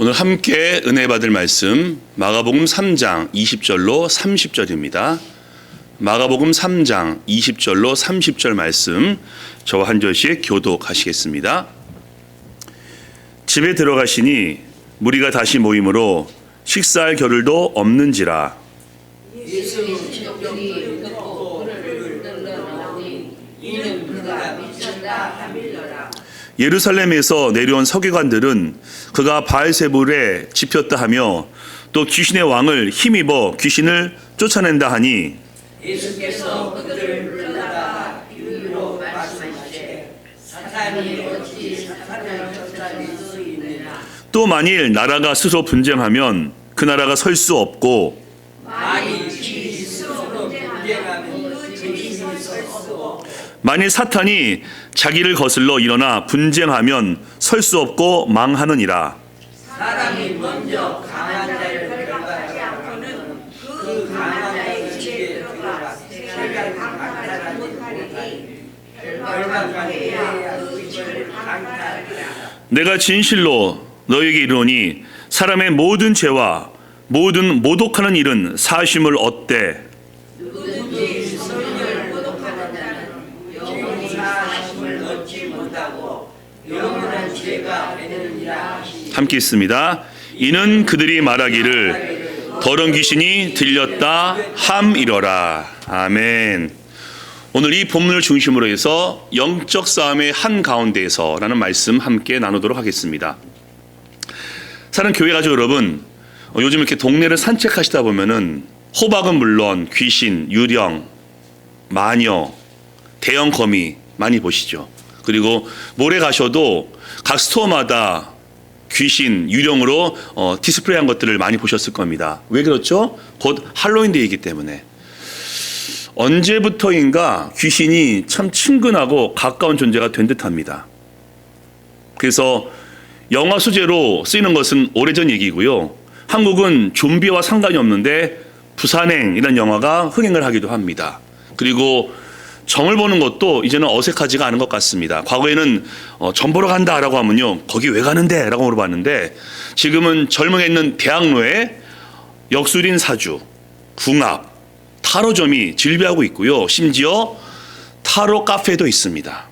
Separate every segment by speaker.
Speaker 1: 오늘 함께 은혜 받을 말씀 마가복음 3장 20절로 30절입니다. 마가복음 3장 20절로 30절 말씀 저와 한 절씩 교독하시겠습니다. 집에 들어가시니 무리가 다시 모이므로 식사할 겨를도 없는지라.
Speaker 2: 예수님 직접들이 듣고 그를 끌러나오니 이는 그가 미쳤다 하밀러라.
Speaker 1: 예루살렘에서 내려온 서기관들은 그가 바알세불에 집혔다 하며 또 귀신의 왕을 힘입어 귀신을 쫓아낸다 하니
Speaker 2: 예수께서 그들을 불러다가 비유로 말씀하시되 사탄이 어찌 사탄을 쫓아낼 수 있느냐.
Speaker 1: 또 만일 나라가 스스로 분쟁하면 그 나라가 설 수 없고
Speaker 2: 만일 집이 스스로 분쟁하면 그 집이 설 수 없고
Speaker 1: 만일 사탄이 자기를 거슬러 일어나 분쟁하면 설 수 없고 망하느니라.
Speaker 2: 사람이 먼저 강한 자를 결박하지 않고는 그 강한 자의 집에 들어가 자기가 강탈하지 못하리니 결박하여야 그 집을 강탈하리라.
Speaker 1: 내가 진실로 너에게 이르노니 사람의 모든 죄와 모든 모독하는 일은 사심을 얻되
Speaker 2: 누구든지 성령을 모독하는 자는 영원히 사심을 얻지 못하고 영원한 죄가 되느니라.
Speaker 1: 함께 있습니다. 이는 그들이 말하기를 더러운 귀신이 들렸다 함이러라. 아멘. 오늘 이 본문을 중심으로 해서 영적 싸움의 한가운데에서라는 말씀 함께 나누도록 하겠습니다. 사는 교회 가족 여러분, 요즘 이렇게 동네를 산책하시다 보면은 호박은 물론 귀신, 유령, 마녀, 대형 거미 많이 보시죠. 그리고 모레 가셔도 각 스토어마다 귀신, 유령으로 디스플레이한 것들을 많이 보셨을 겁니다. 왜 그렇죠? 곧 할로윈데이이기 때문에. 언제부터인가 귀신이 참 친근하고 가까운 존재가 된 듯합니다. 그래서 영화 소재로 쓰이는 것은 오래전 얘기고요. 한국은 좀비와 상관이 없는데 부산행이라는 영화가 흥행을 하기도 합니다. 그리고 점을 보는 것도 이제는 어색하지가 않은 것 같습니다. 과거에는 점 보러 간다라고 하면요, 거기 왜 가는데? 라고 물어봤는데 지금은 젊은에 있는 대학로에 역술인 사주, 궁합, 타로점이 질비하고 있고요. 심지어 타로 카페도 있습니다.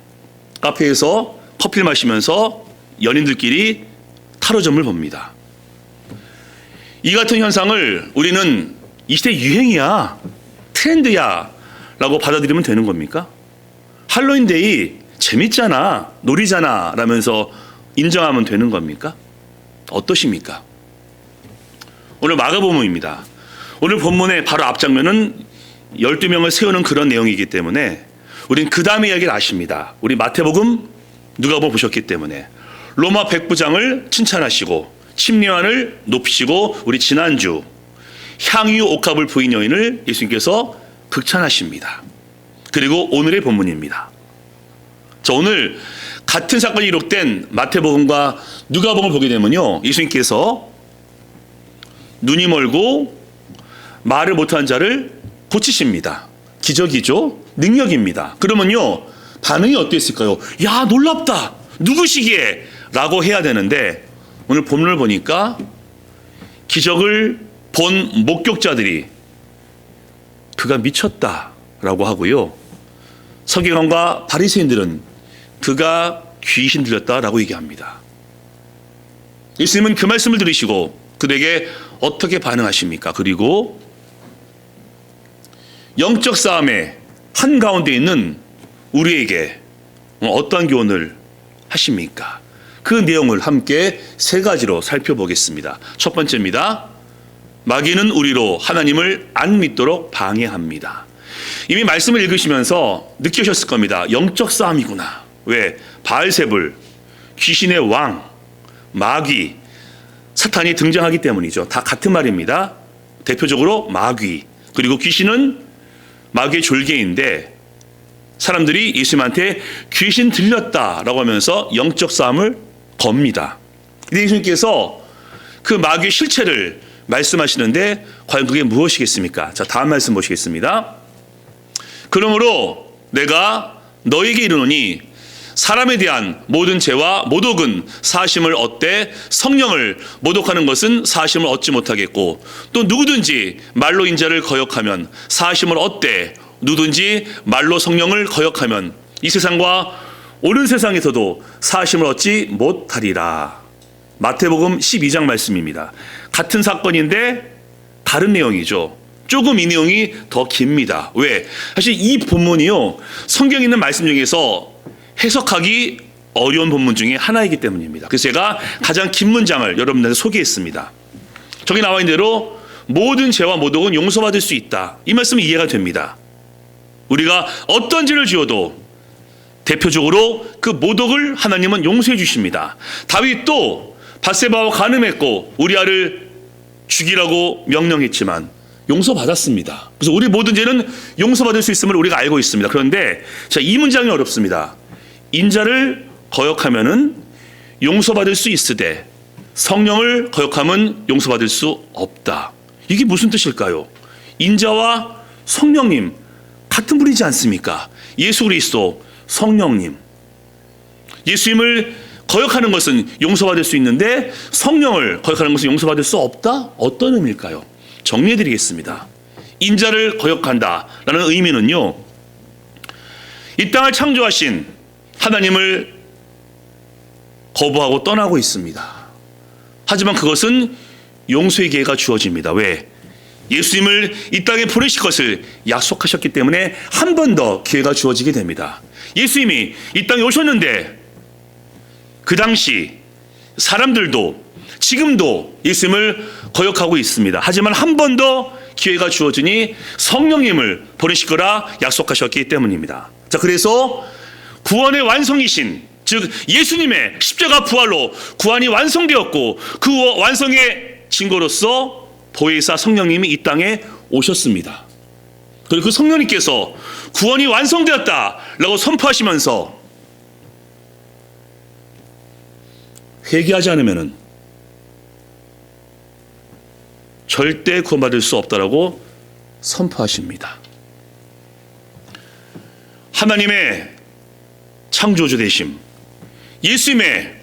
Speaker 1: 카페에서 커피를 마시면서 연인들끼리 타로점을 봅니다. 이 같은 현상을 우리는 이 시대 유행이야, 트렌드야 라고 받아들이면 되는 겁니까? 할로윈데이 재밌잖아, 놀이잖아 라면서 인정하면 되는 겁니까? 어떠십니까? 오늘 마가복음입니다. 오늘 본문의 바로 앞장면은 12명을 세우는 그런 내용이기 때문에 우린 그 다음의 이야기를 아십니다. 우리 마태복음, 누가복음 보셨기 때문에 로마 백부장을 칭찬하시고 침례환을 높이시고 우리 지난주 향유 옥합을 부인 여인을 예수님께서 극찬하십니다. 그리고 오늘의 본문입니다. 자, 오늘 같은 사건이 기록된 마태복음과 누가복음을 보게 되면요, 예수님께서 눈이 멀고 말을 못하는 자를 고치십니다. 기적이죠. 능력입니다. 그러면요, 반응이 어땠을까요? 야, 놀랍다, 누구시기에? 라고 해야 되는데 오늘 본문을 보니까 기적을 본 목격자들이 그가 미쳤다라고 하고요, 서기관과 바리새인들은 그가 귀신 들렸다라고 얘기합니다. 예수님은 그 말씀을 들으시고 그들에게 어떻게 반응하십니까? 그리고 영적 싸움의 한가운데 있는 우리에게 어떠한 교훈을 하십니까? 그 내용을 함께 세 가지로 살펴보겠습니다. 첫 번째입니다. 마귀는 우리로 하나님을 안 믿도록 방해합니다. 이미 말씀을 읽으시면서 느끼셨을 겁니다. 영적 싸움이구나. 왜? 바알세불, 귀신의 왕, 마귀, 사탄이 등장하기 때문이죠. 다 같은 말입니다. 대표적으로 마귀, 그리고 귀신은 마귀의 졸개인데 사람들이 예수님한테 귀신 들렸다라고 하면서 영적 싸움을 겁니다. 근데 예수님께서 그 마귀의 실체를 말씀하시는데 과연 그게 무엇이겠습니까? 자, 다음 말씀 보시겠습니다. 그러므로 내가 너에게 이르노니 사람에 대한 모든 죄와 모독은 사심을 얻되 성령을 모독하는 것은 사심을 얻지 못하겠고, 또 누구든지 말로 인자를 거역하면 사심을 얻되 누구든지 말로 성령을 거역하면 이 세상과 오는 세상에서도 사심을 얻지 못하리라. 마태복음 12장 말씀입니다. 같은 사건인데 다른 내용이죠. 조금 이 내용이 더 깁니다. 왜? 사실 이 본문이요, 성경에 있는 말씀 중에서 해석하기 어려운 본문 중에 하나이기 때문입니다. 그래서 제가 가장 긴 문장을 여러분들한테 소개했습니다. 저기 나와 있는 대로 모든 죄와 모독은 용서받을 수 있다. 이 말씀이 이해가 됩니다. 우리가 어떤 죄를 지어도 대표적으로 그 모독을 하나님은 용서해 주십니다. 다윗도 밧세바와 간음했고 우리아를 죽이라고 명령했지만 용서받았습니다. 그래서 우리 모든 죄는 용서받을 수 있음을 우리가 알고 있습니다. 그런데 자, 이 문장이 어렵습니다. 인자를 거역하면은 용서받을 수 있으되 성령을 거역하면 용서받을 수 없다. 이게 무슨 뜻일까요? 인자와 성령님 같은 분이지 않습니까? 예수 그리스도 성령님. 예수님을 거역하는 것은 용서받을 수 있는데 성령을 거역하는 것은 용서받을 수 없다? 어떤 의미일까요? 정리해 드리겠습니다. 인자를 거역한다라는 의미는요, 이 땅을 창조하신 하나님을 거부하고 떠나고 있습니다. 하지만 그것은 용서의 기회가 주어집니다. 왜? 예수님을 이 땅에 보내실 것을 약속하셨기 때문에 한 번 더 기회가 주어지게 됩니다. 예수님이 이 땅에 오셨는데 그 당시 사람들도 지금도 예수님을 거역하고 있습니다. 하지만 한 번 더 기회가 주어지니 성령님을 보내실 거라 약속하셨기 때문입니다. 자, 그래서 구원의 완성이신, 즉 예수님의 십자가 부활로 구원이 완성되었고 그 완성의 증거로서 보혜사 성령님이 이 땅에 오셨습니다. 그리고 그 성령님께서 구원이 완성되었다라고 선포하시면서 회개하지 않으면은 절대 구원받을 수 없다라고 선포하십니다. 하나님의 창조주 되심, 예수님의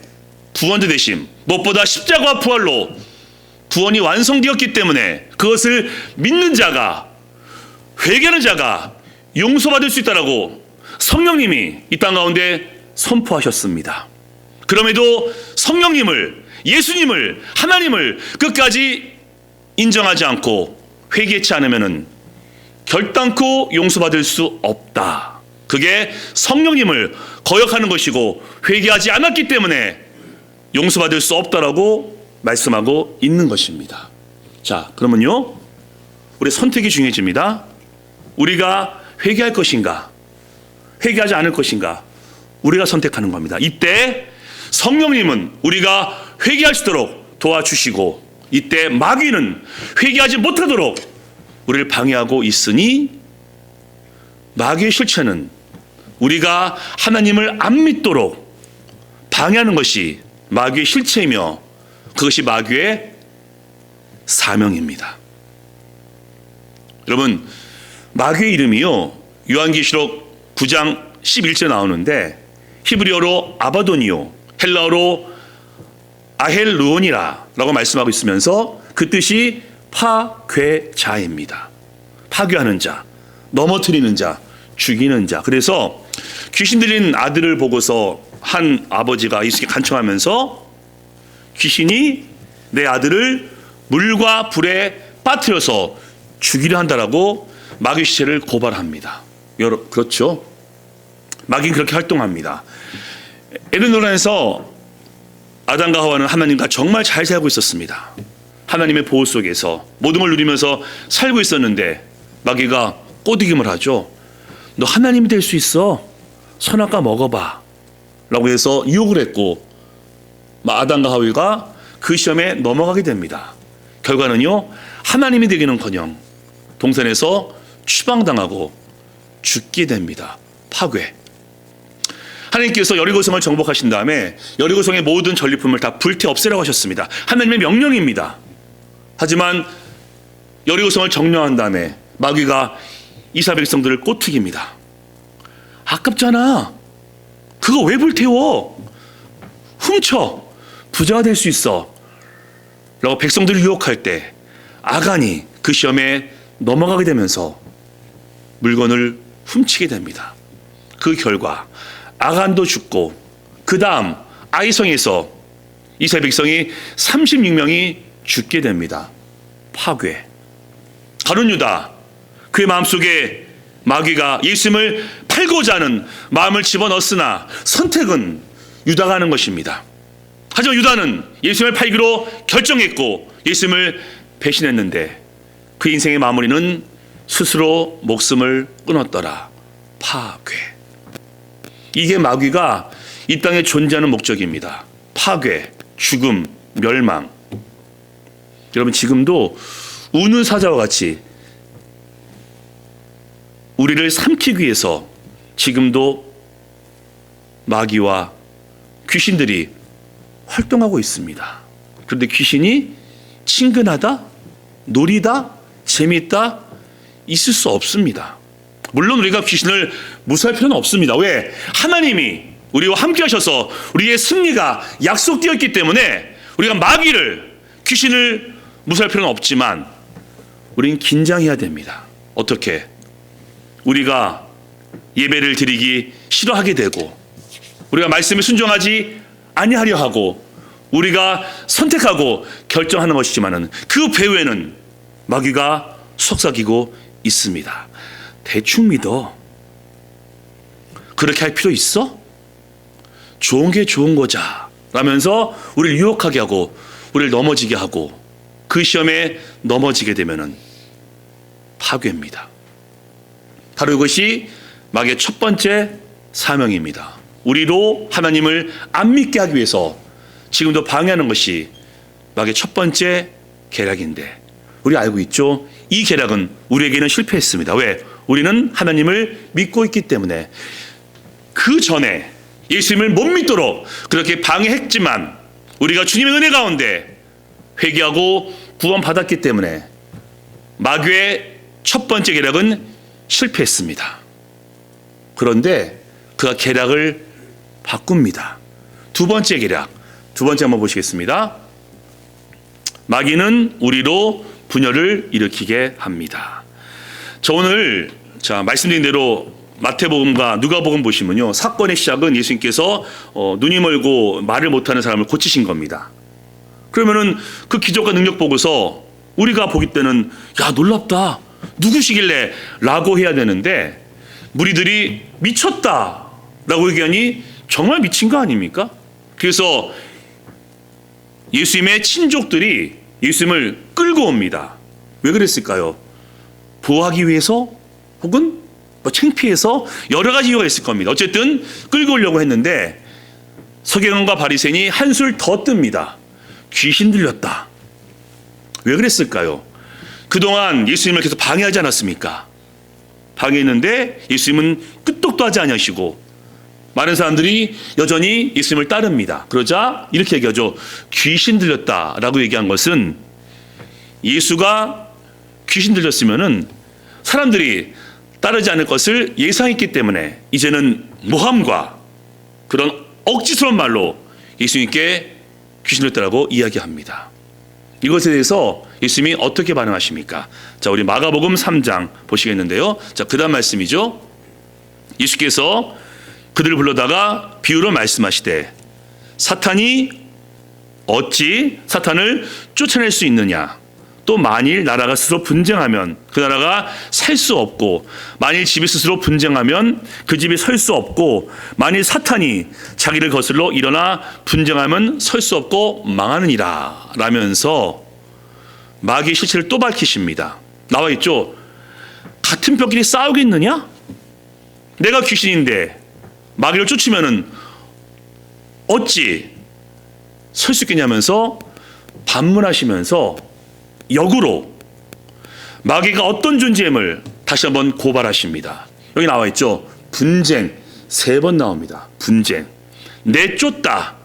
Speaker 1: 구원자 되심, 무엇보다 십자가 부활로 구원이 완성되었기 때문에 그것을 믿는 자가, 회개하는 자가 용서받을 수 있다라고 성령님이 이 땅 가운데 선포하셨습니다. 그럼에도 성령님을, 예수님을, 하나님을 끝까지 인정하지 않고 회개치 않으면은 결단코 용서받을 수 없다. 그게 성령님을 거역하는 것이고 회개하지 않았기 때문에 용서받을 수 없다라고 말씀하고 있는 것입니다. 자, 그러면요, 우리 선택이 중요해집니다. 우리가 회개할 것인가, 회개하지 않을 것인가, 우리가 선택하는 겁니다. 이때 성령님은 우리가 회개할 수 있도록 도와주시고, 이때 마귀는 회개하지 못하도록 우리를 방해하고 있으니, 마귀의 실체는 우리가 하나님을 안 믿도록 방해하는 것이 마귀의 실체이며 그것이 마귀의 사명입니다. 여러분, 마귀의 이름이요, 요한계시록 9장 11절에 나오는데 히브리어로 아바도니오, 헬라어로 아헬루온이라 라고 말씀하고 있으면서 그 뜻이 파괴자입니다. 파괴하는 자, 넘어뜨리는 자, 죽이는 자. 그래서 귀신 들린 아들을 보고서 한 아버지가 예수께 간청하면서 귀신이 내 아들을 물과 불에 빠뜨려서 죽이려 한다라고 마귀 시체를 고발합니다. 그렇죠? 마귀는 그렇게 활동합니다. 에덴 동산에서 아담과 하와는 하나님과 정말 잘 살고 있었습니다. 하나님의 보호 속에서 모든 걸 누리면서 살고 있었는데 마귀가 꼬드김을 하죠. 너 하나님이 될 수 있어. 선악과 먹어봐 라고 해서 유혹을 했고 아담과 하와가 그 시험에 넘어가게 됩니다. 결과는요, 하나님이 되기는커녕 동산에서 추방당하고 죽게 됩니다. 파괴. 하나님께서 여리고성을 정복하신 다음에 여리고성의 모든 전리품을 다 불태 없애라고 하셨습니다. 하나님의 명령입니다. 하지만 여리고성을 정령한 다음에 마귀가 이스라엘 백성들을 꼬투깁니다. 아깝잖아. 그거 왜 불태워? 훔쳐. 부자가 될 수 있어. 라고 백성들을 유혹할 때 아간이 그 시험에 넘어가게 되면서 물건을 훔치게 됩니다. 그 결과 아간도 죽고 그 다음 아이성에서 이스라엘 백성이 36명이 죽게 됩니다. 파괴. 가룟 유다, 그의 마음속에 마귀가 예수님을 팔고자 하는 마음을 집어넣었으나 선택은 유다가 하는 것입니다. 하지만 유다는 예수님을 팔기로 결정했고 예수님을 배신했는데 그 인생의 마무리는 스스로 목숨을 끊었더라. 파괴. 이게 마귀가 이 땅에 존재하는 목적입니다. 파괴, 죽음, 멸망. 여러분 지금도 우는 사자와 같이 우리를 삼키기 위해서 지금도 마귀와 귀신들이 활동하고 있습니다. 그런데 귀신이 친근하다, 놀이다, 재미있다 있을 수 없습니다. 물론 우리가 귀신을 무시할 필요는 없습니다. 왜? 하나님이 우리와 함께 하셔서 우리의 승리가 약속되어 있기 때문에 우리가 마귀를, 귀신을 무시할 필요는 없지만 우리는 긴장해야 됩니다. 어떻게? 우리가 예배를 드리기 싫어하게 되고 우리가 말씀에 순종하지 아니하려 하고 우리가 선택하고 결정하는 것이지만은 그 배후에는 마귀가 속삭이고 있습니다. 대충 믿어. 그렇게 할 필요 있어? 좋은 게 좋은 거자 라면서 우리를 유혹하게 하고 우리를 넘어지게 하고 그 시험에 넘어지게 되면은 파괴입니다. 바로 이것이 마귀의 첫 번째 사명입니다. 우리로 하나님을 안 믿게 하기 위해서 지금도 방해하는 것이 마귀의 첫 번째 계략인데 우리 알고 있죠? 이 계략은 우리에게는 실패했습니다. 왜? 우리는 하나님을 믿고 있기 때문에 그 전에 예수님을 못 믿도록 그렇게 방해했지만 우리가 주님의 은혜 가운데 회개하고 구원받았기 때문에 마귀의 첫 번째 계략은 실패했습니다. 그런데 그가 계략을 바꿉니다. 두 번째 계략, 두 번째 한번 보시겠습니다. 마귀는 우리로 분열을 일으키게 합니다. 저 오늘 말씀드린 대로 마태복음과 누가복음 보시면요, 사건의 시작은 예수님께서 눈이 멀고 말을 못하는 사람을 고치신 겁니다. 그러면은 그 기적과 능력 보고서 우리가 보기 때는 야 놀랍다, 누구시길래 라고 해야 되는데 무리들이 미쳤다 라고 얘기하니 정말 미친 거 아닙니까? 그래서 예수님의 친족들이 예수님을 끌고 옵니다. 왜 그랬을까요? 보호하기 위해서 혹은 창피해서 여러 가지 이유가 있을 겁니다. 어쨌든 끌고 오려고 했는데 서기관과 바리새인이 한술 더 뜹니다. 귀신 들렸다. 왜 그랬을까요? 그동안 예수님을 계속 방해하지 않았습니까? 방해했는데 예수님은 끄떡도 하지 않으시고 많은 사람들이 여전히 예수님을 따릅니다. 그러자 이렇게 얘기하죠. 귀신 들렸다라고 얘기한 것은 예수가 귀신 들렸으면은 사람들이 따르지 않을 것을 예상했기 때문에 이제는 모함과 그런 억지스러운 말로 예수님께 귀신 들렸다라고 이야기합니다. 이것에 대해서 예수님이 어떻게 반응하십니까? 자, 우리 마가복음 3장 보시겠는데요. 자, 그다음 말씀이죠. 예수께서 그들을 불러다가 비유로 말씀하시되 사탄이 어찌 사탄을 쫓아낼 수 있느냐? 또 만일 나라가 스스로 분쟁하면 그 나라가 살 수 없고 만일 집이 스스로 분쟁하면 그 집이 설 수 없고 만일 사탄이 자기를 거슬러 일어나 분쟁하면 설 수 없고 망하느니라 라면서 마귀의 실체를 또 밝히십니다. 나와 있죠. 같은 뼈끼리 싸우겠느냐? 내가 귀신인데 마귀를 쫓으면은 어찌 설 수 있겠냐면서 반문하시면서 역으로 마귀가 어떤 존재임을 다시 한번 고발하십니다. 여기 나와 있죠. 분쟁 3번 나옵니다. 분쟁. 내쫓다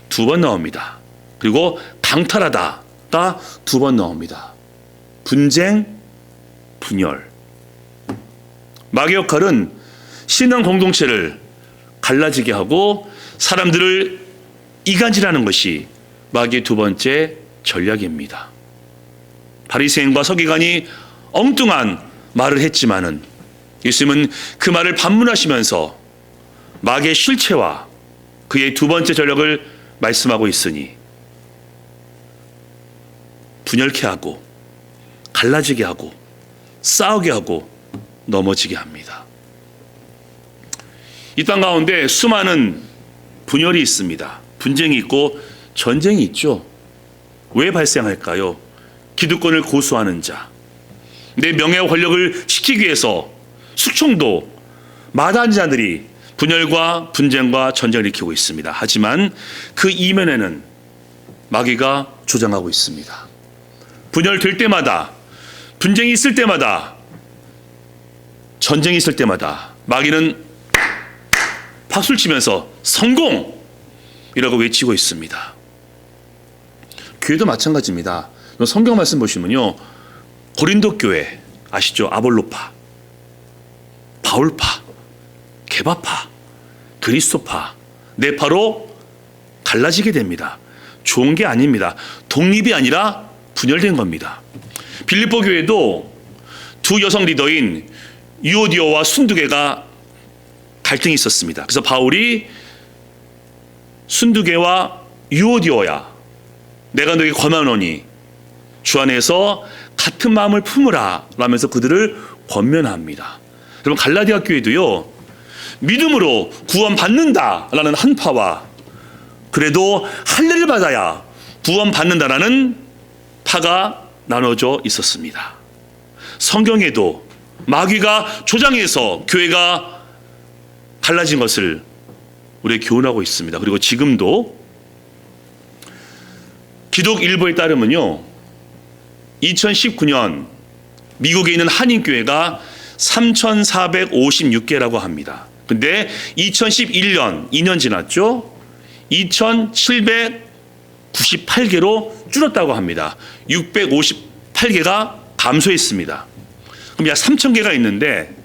Speaker 1: 2번 나옵니다. 그리고 강탈하다 2번 나옵니다. 분쟁, 분열. 마귀의 역할은 신앙 공동체를 갈라지게 하고 사람들을 이간질하는 것이 마귀의 두 번째 전략입니다. 바리새인과 서기관이 엉뚱한 말을 했지만은 예수님은 그 말을 반문하시면서 마귀의 실체와 그의 두 번째 전략을 말씀하고 있으니 분열케 하고 갈라지게 하고 싸우게 하고 넘어지게 합니다. 이 땅 가운데 수많은 분열이 있습니다. 분쟁이 있고 전쟁이 있죠. 왜 발생할까요? 기득권을 고수하는 자, 내 명예와 권력을 지키기 위해서 숙청도 마다한 자들이 분열과 분쟁과 전쟁을 일으키고 있습니다. 하지만 그 이면에는 마귀가 조장하고 있습니다. 분열될 때마다, 분쟁이 있을 때마다, 전쟁이 있을 때마다 마귀는 박수를 치면서 성공이라고 외치고 있습니다. 교회도 마찬가지입니다. 성경 말씀 보시면요, 고린도 교회 아시죠? 아볼로파, 바울파, 게바파, 그리스도파, 네파로 갈라지게 됩니다. 좋은 게 아닙니다. 독립이 아니라 분열된 겁니다. 빌립보 교회도 두 여성 리더인 유오디오와 순두개가 갈등이 있었습니다. 그래서 바울이 순두개와 유오디오야, 내가 너에게 권하노니 주 안에서 같은 마음을 품으라 라면서 그들을 권면합니다. 여러분, 갈라디아 교회도요, 믿음으로 구원받는다라는 한 파와 그래도 할례를 받아야 구원받는다라는 파가 나눠져 있었습니다. 성경에도 마귀가 조장해서 교회가 갈라진 것을 우리에게 교훈하고 있습니다. 그리고 지금도 기독 일보에 따르면요, 2019년 미국에 있는 한인교회가 3,456개라고 합니다. 근데 2011년, 2년 지났죠? 2,798개로 줄었다고 합니다. 658개가 감소했습니다. 그럼 약 3,000개가 있는데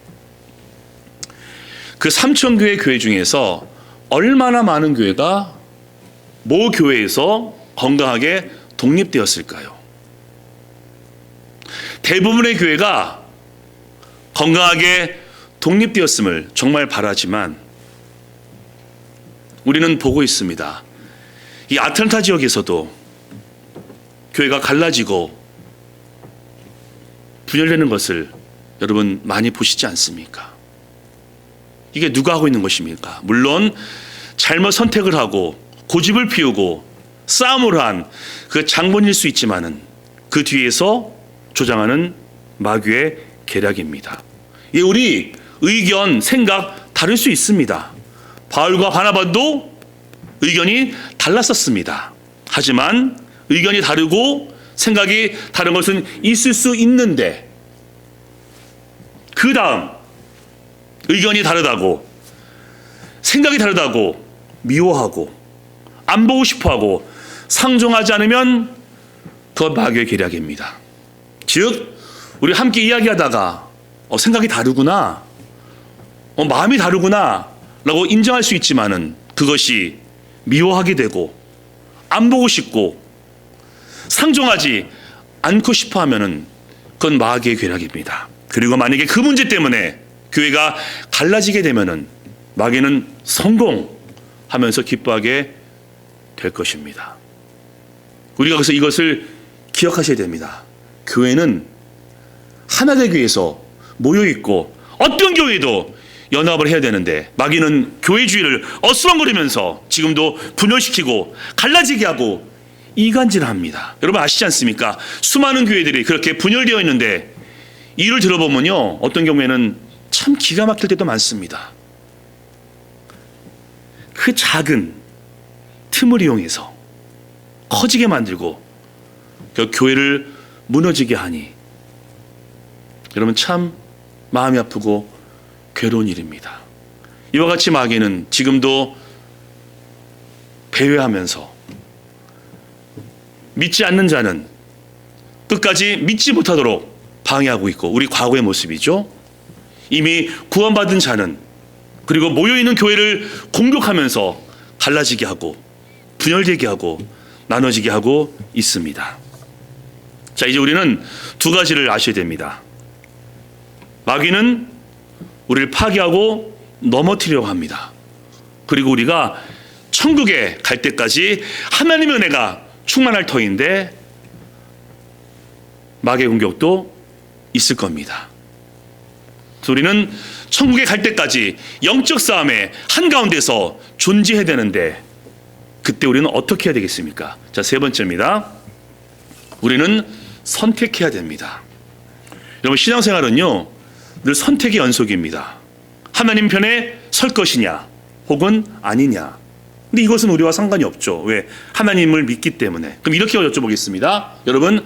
Speaker 1: 그 3,000개의 교회 중에서 얼마나 많은 교회가 모 교회에서 건강하게 독립되었을까요? 대부분의 교회가 건강하게 독립되었음을 정말 바라지만 우리는 보고 있습니다. 이 아틀란타 지역에서도 교회가 갈라지고 분열되는 것을 여러분 많이 보시지 않습니까? 이게 누가 하고 있는 것입니까? 물론 잘못 선택을 하고 고집을 피우고 싸움을 한 그 장본일 수 있지만은 그 뒤에서 조장하는 마귀의 계략입니다. 예, 우리 의견, 생각 다를 수 있습니다. 바울과 바나바도 의견이 달랐었습니다. 하지만 의견이 다르고 생각이 다른 것은 있을 수 있는데 그 다음 의견이 다르다고, 생각이 다르다고 미워하고 안 보고 싶어하고 상종하지 않으면 그건 마귀의 계략입니다. 즉 우리 함께 이야기하다가 생각이 다르구나, 마음이 다르구나 라고 인정할 수 있지만은 그것이 미워하게 되고 안 보고 싶고 상종하지 않고 싶어 하면은 그건 마귀의 계략입니다. 그리고 만약에 그 문제 때문에 교회가 갈라지게 되면은 마귀는 성공하면서 기뻐하게 될 것입니다. 우리가 그래서 이것을 기억하셔야 됩니다. 교회는 하나의 교회에서 모여있고 어떤 교회도 연합을 해야 되는데 마귀는 교회주의를 어슬렁거리면서 지금도 분열시키고 갈라지게 하고 이간질합니다. 여러분 아시지 않습니까? 수많은 교회들이 그렇게 분열되어 있는데 이를 들어보면요, 어떤 경우에는 참 기가 막힐 때도 많습니다. 그 작은 틈을 이용해서 커지게 만들고 그 교회를 무너지게 하니 여러분 참 마음이 아프고 괴로운 일입니다. 이와 같이 마귀는 지금도 배회하면서 믿지 않는 자는 끝까지 믿지 못하도록 방해하고 있고, 우리 과거의 모습이죠. 이미 구원받은 자는 그리고 모여있는 교회를 공격하면서 갈라지게 하고 분열되게 하고 나눠지게 하고 있습니다. 자, 이제 우리는 두 가지를 아셔야 됩니다. 마귀는 우리를 파괴하고 넘어뜨리려고 합니다. 그리고 우리가 천국에 갈 때까지 하나님의 은혜가 충만할 터인데 마귀의 공격도 있을 겁니다. 우리는 천국에 갈 때까지 영적 싸움의 한가운데서 존재해야 되는데 그때 우리는 어떻게 해야 되겠습니까? 자, 세 번째입니다. 우리는 선택해야 됩니다. 여러분, 신앙생활은요 늘 선택의 연속입니다. 하나님 편에 설 것이냐 혹은 아니냐. 근데 이것은 우리와 상관이 없죠. 왜? 하나님을 믿기 때문에. 그럼 이렇게 여쭤보겠습니다. 여러분,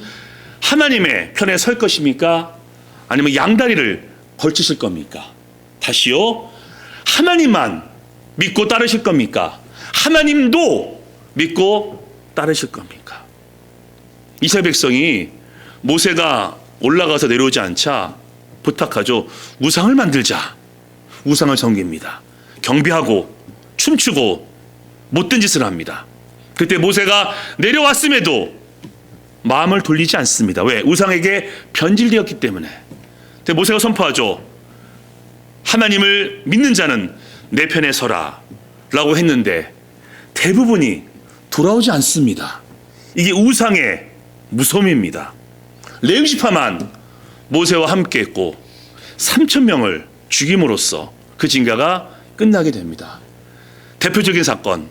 Speaker 1: 하나님의 편에 설 것입니까? 아니면 양다리를 걸치실 겁니까? 다시요. 하나님만 믿고 따르실 겁니까? 하나님도 믿고 따르실 겁니까? 이스라엘 백성이 모세가 올라가서 내려오지 않자 부탁하죠. 우상을 만들자. 우상을 섬깁니다. 경배하고 춤추고 못된 짓을 합니다. 그때 모세가 내려왔음에도 마음을 돌리지 않습니다. 왜? 우상에게 변질되었기 때문에. 근데 모세가 선포하죠. 하나님을 믿는 자는 내 편에 서라 라고 했는데 대부분이 돌아오지 않습니다. 이게 우상의 무서움입니다. 레위지파만 모세와 함께 했고 3,000명을 죽임으로써 그 징가가 끝나게 됩니다. 대표적인 사건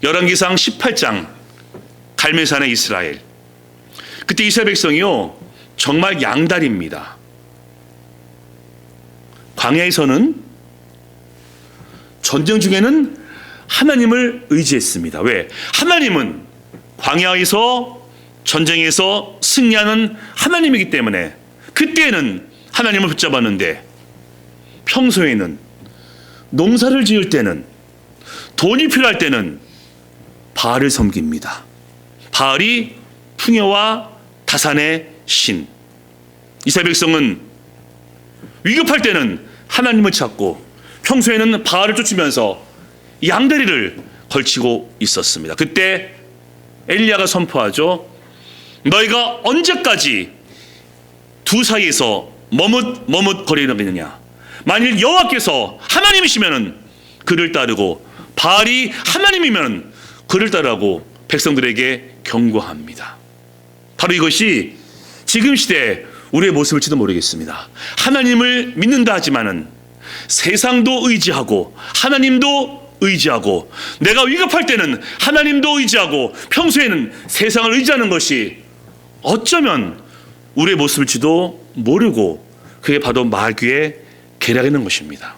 Speaker 1: 열왕기상 18장 갈멜산의 이스라엘. 그때 이스라엘 백성이요 정말 양다리입니다. 광야에서는 전쟁 중에는 하나님을 의지했습니다. 왜? 하나님은 광야에서 전쟁에서 승리하는 하나님이기 때문에 그때는 하나님을 붙잡았는데 평소에는 농사를 지을 때는 돈이 필요할 때는 바알을 섬깁니다. 바알이 풍요와 다산의 신. 이스라엘 백성은 위급할 때는 하나님을 찾고 평소에는 바알을 쫓으면서 양다리를 걸치고 있었습니다. 그때 엘리야가 선포하죠. 너희가 언제까지 두 사이에서 머뭇거리느냐. 만일 여호와께서 하나님이시면 그를 따르고 바알이 하나님이면 그를 따르고 백성들에게 경고합니다. 바로 이것이 지금 시대에 우리의 모습일지도 모르겠습니다. 하나님을 믿는다 하지만은 세상도 의지하고 하나님도 의지하고 내가 위급할 때는 하나님도 의지하고 평소에는 세상을 의지하는 것이 어쩌면 우리의 모습일지도 모르고 그게 바로 마귀의 계략이라는 것입니다.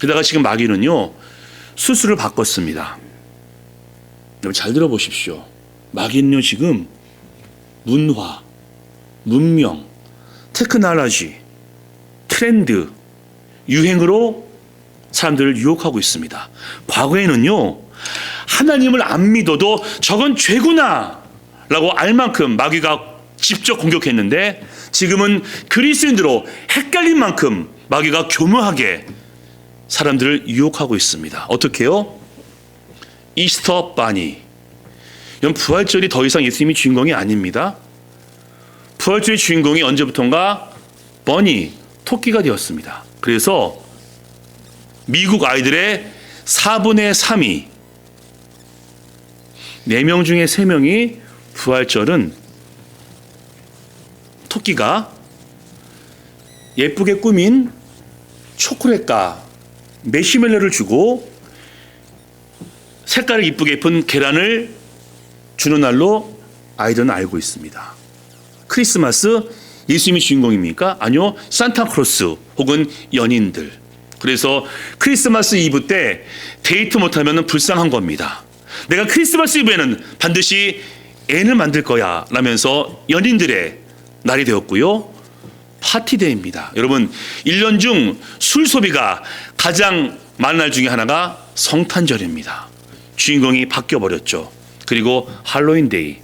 Speaker 1: 게다가 지금 마귀는요 수술을 바꿨습니다. 여러분 잘 들어보십시오. 마귀는요 지금 문화, 문명, 테크놀로지, 트렌드, 유행으로 사람들을 유혹하고 있습니다. 과거에는요 하나님을 안 믿어도 저건 죄구나 라고 알 만큼 마귀가 직접 공격했는데 지금은 그리스도인으로 헷갈린 만큼 마귀가 교묘하게 사람들을 유혹하고 있습니다. 어떻게요? 이스터 바니. 이건 부활절이 더 이상 예수님이 주인공이 아닙니다. 부활절의 주인공이 언제부턴가 버니, 토끼가 되었습니다. 그래서 미국 아이들의 4분의 3이 4명 중에 3명이 부활절은 토끼가 예쁘게 꾸민 초콜릿과 메시멜로를 주고 색깔을 이쁘게 입은 계란을 주는 날로 아이들은 알고 있습니다. 크리스마스 예수님이 주인공입니까? 아니요. 산타크로스 혹은 연인들. 그래서 크리스마스 이브 때 데이트 못하면 불쌍한 겁니다. 내가 크리스마스 이브에는 반드시 애를 만들 거야 라면서 연인들의 날이 되었고요. 파티데이입니다. 여러분 1년 중 술 소비가 가장 많은 날 중에 하나가 성탄절입니다. 주인공이 바뀌어버렸죠. 그리고 할로윈데이.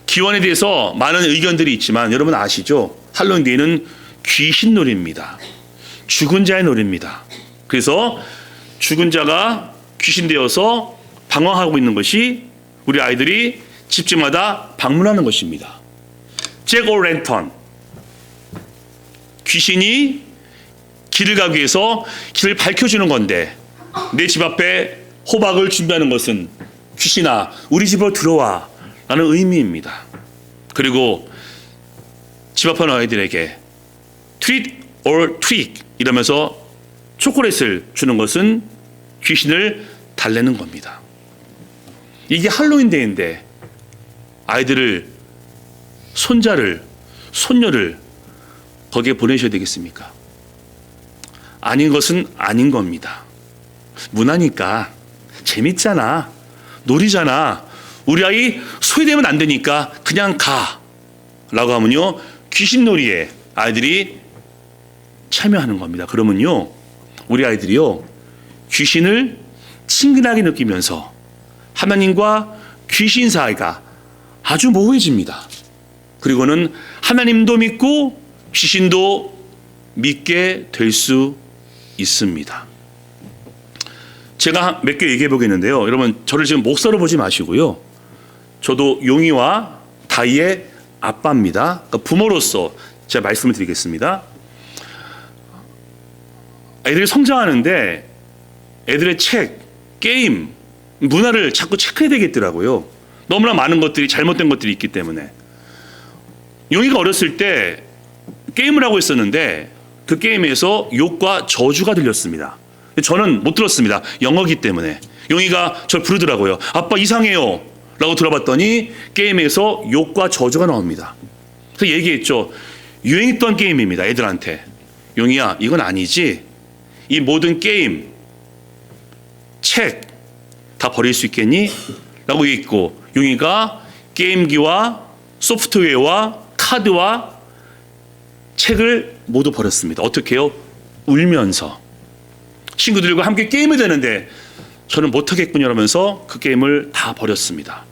Speaker 1: 기원에 대해서 많은 의견들이 있지만 여러분 아시죠? 할로윈데이는 귀신놀이입니다. 죽은 자의 놀이입니다. 그래서 죽은 자가 귀신 되어서 방황하고 있는 것이 우리 아이들이 집집마다 방문하는 것입니다. 잭 오 랜턴, 귀신이 길을 가기 위해서 길을 밝혀주는 건데 내 집 앞에 호박을 준비하는 것은 귀신아 우리 집으로 들어와 라는 의미입니다. 그리고 집 앞에 아이들에게 treat or trick 이러면서 초콜릿을 주는 것은 귀신을 달래는 겁니다. 이게 할로윈 데이인데 아이들을, 손자를, 손녀를 거기에 보내셔야 되겠습니까? 아닌 것은 아닌 겁니다. 문화니까 재밌잖아, 놀이잖아, 우리 아이 소외되면 안 되니까 그냥 가 라고 하면요 귀신놀이에 아이들이 참여하는 겁니다. 그러면요 우리 아이들이요 귀신을 친근하게 느끼면서 하나님과 귀신 사이가 아주 모호해집니다. 그리고는 하나님도 믿고 귀신도 믿게 될 수 있습니다. 제가 몇 개 얘기해 보겠는데요. 여러분 저를 지금 목사로 보지 마시고요. 저도 용이와 다이의 아빠입니다. 그러니까 부모로서 제가 말씀을 드리겠습니다. 애들이 성장하는데 애들의 책, 게임, 문화를 자꾸 체크해야 되겠더라고요. 너무나 많은 것들이 잘못된 것들이 있기 때문에. 용이가 어렸을 때 게임을 하고 있었는데 그 게임에서 욕과 저주가 들렸습니다. 저는 못 들었습니다. 영어기 때문에. 용이가 저를 부르더라고요. 아빠 이상해요 라고 들어봤더니 게임에서 욕과 저주가 나옵니다. 그래서 얘기했죠. 유행했던 게임입니다. 애들한테. 용이야 이건 아니지. 이 모든 게임, 책 다 버릴 수 있겠니? 라고 얘기했고 용이가 게임기와 소프트웨어와 카드와 책을 모두 버렸습니다. 어떻게 해요? 울면서. 친구들과 함께 게임을 되는데 저는 못하겠군요 하면서 그 게임을 다 버렸습니다.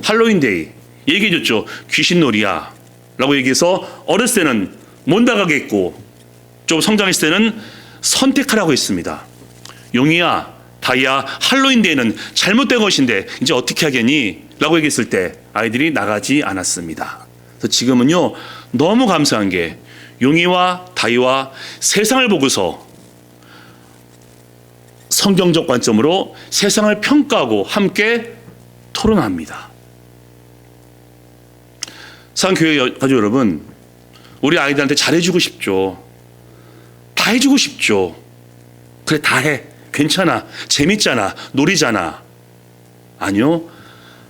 Speaker 1: 할로윈데이 얘기해줬죠. 귀신놀이야 라고 얘기해서 어렸을 때는 못 나가겠고 좀 성장했을 때는 선택하라고 했습니다. 용이야 다이야 할로윈데이는 잘못된 것인데 이제 어떻게 하겠니? 라고 얘기했을 때 아이들이 나가지 않았습니다. 그래서 지금은요 너무 감사한 게 용이와 다이와 세상을 보고서 성경적 관점으로 세상을 평가하고 함께 토론합니다. 사랑교회 가족 여러분, 우리 아이들한테 잘해주고 싶죠. 다 해주고 싶죠. 그래 다 해. 괜찮아. 재밌잖아. 놀이잖아. 아니요.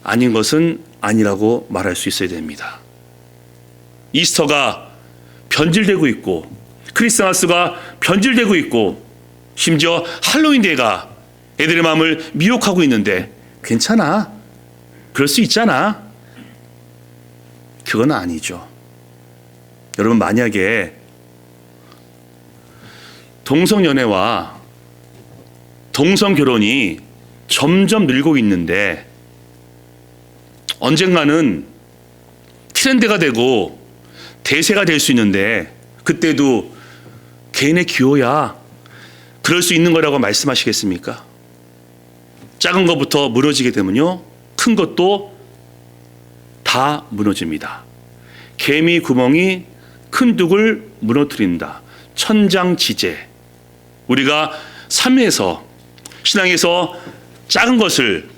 Speaker 1: 아닌 것은 아니라고 말할 수 있어야 됩니다. 이스터가 변질되고 있고 크리스마스가 변질되고 있고 심지어 할로윈데이가 애들의 마음을 미혹하고 있는데 괜찮아. 그럴 수 있잖아. 그건 아니죠. 여러분 만약에 동성연애와 동성결혼이 점점 늘고 있는데 언젠가는 트렌드가 되고 대세가 될 수 있는데 그때도 개인의 기호야 그럴 수 있는 거라고 말씀하시겠습니까? 작은 것부터 무너지게 되면요 큰 것도 다 무너집니다. 개미 구멍이 큰 둑을 무너뜨린다. 천장지제. 우리가 삶에서 신앙에서 작은 것을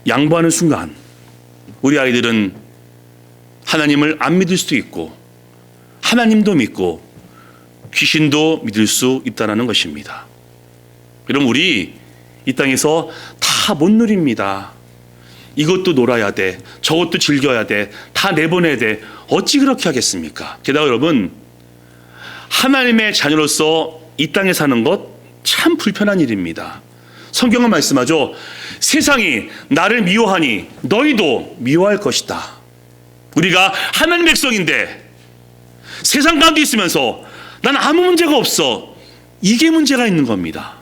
Speaker 1: 양보하는 순간 우리 아이들은 하나님을 안 믿을 수도 있고 하나님도 믿고 귀신도 믿을 수 있다는 것입니다. 여러분 우리 이 땅에서 다 못 누립니다. 이것도 놀아야 돼. 저것도 즐겨야 돼. 다 내보내야 돼. 어찌 그렇게 하겠습니까? 게다가 여러분 하나님의 자녀로서 이 땅에 사는 것 참 불편한 일입니다. 성경은 말씀하죠. 세상이 나를 미워하니 너희도 미워할 것이다. 우리가 하나님 백성인데 세상 가운데 있으면서 난 아무 문제가 없어. 이게 문제가 있는 겁니다.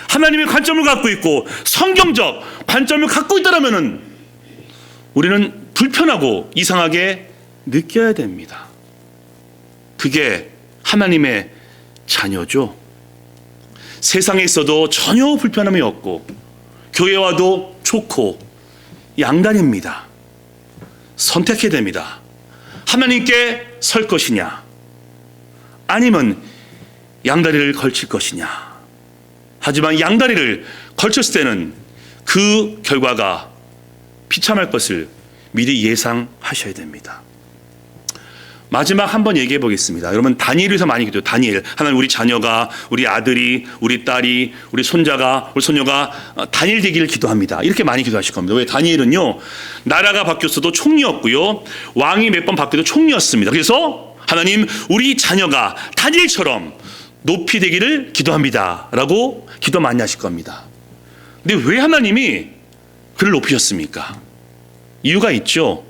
Speaker 1: 하나님의 관점을 갖고 있고 성경적 관점을 갖고 있다면 우리는 불편하고 이상하게 느껴야 됩니다. 그게 하나님의 자녀죠. 세상에 있어도 전혀 불편함이 없고 교회와도 좋고 양단입니다. 선택해야 됩니다. 하나님께 설 것이냐 아니면 양다리를 걸칠 것이냐. 하지만 양다리를 걸쳤을 때는 그 결과가 비참할 것을 미리 예상하셔야 됩니다. 마지막 한번 얘기해 보겠습니다. 여러분 다니엘에서 많이 기도해요. 다니엘. 하나님 우리 자녀가, 우리 아들이, 우리 딸이, 우리 손자가, 우리 손녀가 다니엘 되기를 기도합니다. 이렇게 많이 기도하실 겁니다. 왜? 다니엘은요 나라가 바뀌었어도 총리였고요 왕이 몇 번 바뀌어도 총리였습니다. 그래서 하나님 우리 자녀가 다니엘처럼 높이 되기를 기도합니다 라고 기도 많이 하실 겁니다. 근데 왜 하나님이 그를 높이셨습니까? 이유가 있죠.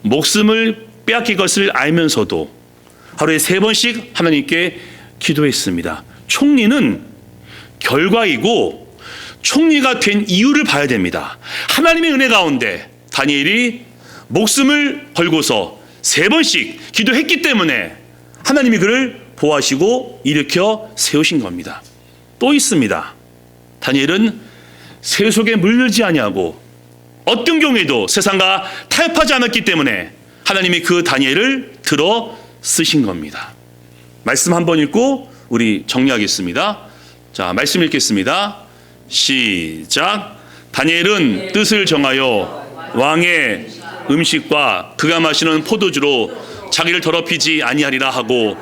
Speaker 1: 목숨을 빼앗길 것을 알면서도 하루에 3번씩 하나님께 기도했습니다. 총리는 결과이고 총리가 된 이유를 봐야 됩니다. 하나님의 은혜 가운데 다니엘이 목숨을 걸고서 3번씩 기도했기 때문에 하나님이 그를 보호하시고 일으켜 세우신 겁니다. 또 있습니다. 다니엘은 새 속에 물들지 아니하고 어떤 경우에도 세상과 타협하지 않았기 때문에 하나님이 그 다니엘을 들어 쓰신 겁니다. 말씀 한번 읽고 우리 정리하겠습니다. 자, 말씀 읽겠습니다. 시작. 다니엘은 뜻을 정하여 왕의 음식과 그가 마시는 포도주로 자기를 더럽히지 아니하리라 하고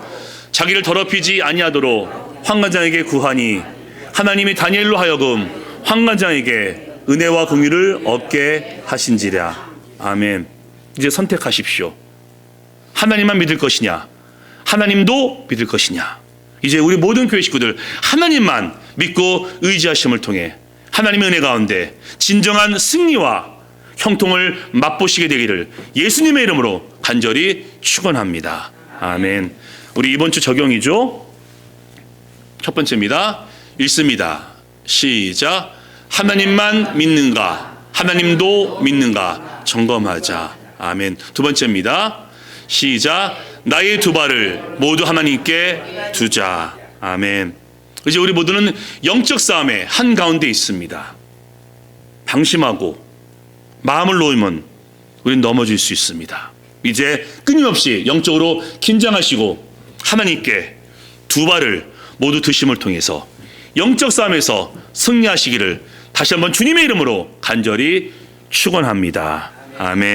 Speaker 1: 자기를 더럽히지 아니하도록 환관장에게 구하니 하나님이 다니엘로 하여금 환관장에게 은혜와 긍휼을 얻게 하신지라. 아멘. 이제 선택하십시오. 하나님만 믿을 것이냐 하나님도 믿을 것이냐. 이제 우리 모든 교회 식구들 하나님만 믿고 의지하심을 통해 하나님의 은혜 가운데 진정한 승리와 형통을 맛보시게 되기를 예수님의 이름으로 간절히 축원합니다. 아멘. 우리 이번 주 적용이죠. 첫 번째입니다. 읽습니다. 시작. 하나님만 믿는가 하나님도 믿는가 점검하자. 아멘. 두 번째입니다. 시작. 나의 두 발을 모두 하나님께 두자. 아멘. 이제 우리 모두는 영적 싸움의 한가운데 있습니다. 방심하고 마음을 놓으면 우리는 넘어질 수 있습니다. 이제 끊임없이 영적으로 긴장하시고 하나님께 두 발을 모두 드심을 통해서 영적 싸움에서 승리하시기를 다시 한번 주님의 이름으로 간절히 축원합니다. 아멘.